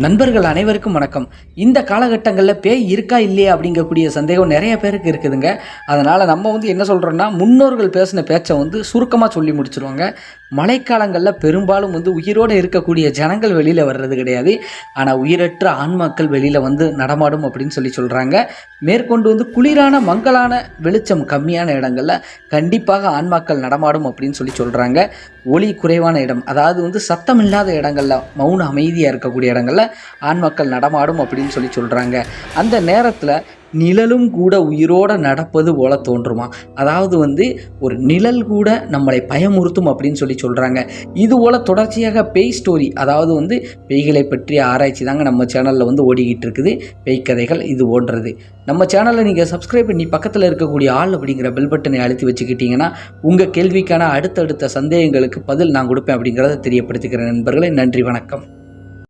நண்பர்கள் அனைவருக்கும் வணக்கம். இந்த காலகட்டங்களில் பேய் இருக்கா இல்லையா அப்படிங்கக்கூடிய சந்தேகம் நிறைய பேருக்கு இருக்குதுங்க. அதனால் நம்ம என்ன சொல்கிறோன்னா, முன்னோர்கள் பேசின பேச்சை சுருக்கமாக சொல்லி முடிச்சிருவாங்க. மழைக்காலங்களில் பெரும்பாலும் உயிரோடு இருக்கக்கூடிய ஜனங்கள் வெளியில் வர்றது கிடையாது. ஆனால் உயிரற்ற ஆன்மாக்கள் வெளியில் நடமாடும் அப்படின்னு சொல்கிறாங்க. மேற்கொண்டு குளிரான மங்கலான வெளிச்சம் கம்மியான இடங்களில் கண்டிப்பாக ஆன்மாக்கள் நடமாடும் அப்படின்னு சொல்கிறாங்க. ஒளி குறைவான இடம், அதாவது சத்தம் இல்லாத இடங்களில், மௌன அமைதியாக இருக்கக்கூடிய இடங்களில் ஆன்மாக்கள் நடமாடும் அப்படின்னு சொல்கிறாங்க. அந்த நேரத்தில் நிழலும் கூட உயிரோடு நடப்பது போல தோன்றுமா, அதாவது ஒரு நிழல் கூட நம்மளை பயமுறுத்தும் அப்படின்னு சொல்கிறாங்க. இது போல் தொடர்ச்சியாக பேய் ஸ்டோரி, அதாவது பேய்களை பற்றிய ஆராய்ச்சி தாங்க நம்ம சேனலில் ஓடிக்கிட்டு இருக்குது. பேய் கதைகள் இது போன்றது. நம்ம சேனலை நீங்கள் சப்ஸ்கிரைப் பண்ணி பக்கத்தில் இருக்கக்கூடிய ஆல் அப்படிங்கிற பெல் பட்டனை அழுத்தி வச்சுக்கிட்டிங்கன்னா உங்கள் கேள்விக்கான அடுத்தடுத்த சந்தேகங்களுக்கு பதில் நான் கொடுப்பேன் அப்படிங்கிறத தெரியப்படுத்திக்கிறேன். நண்பர்களே, நன்றி, வணக்கம்.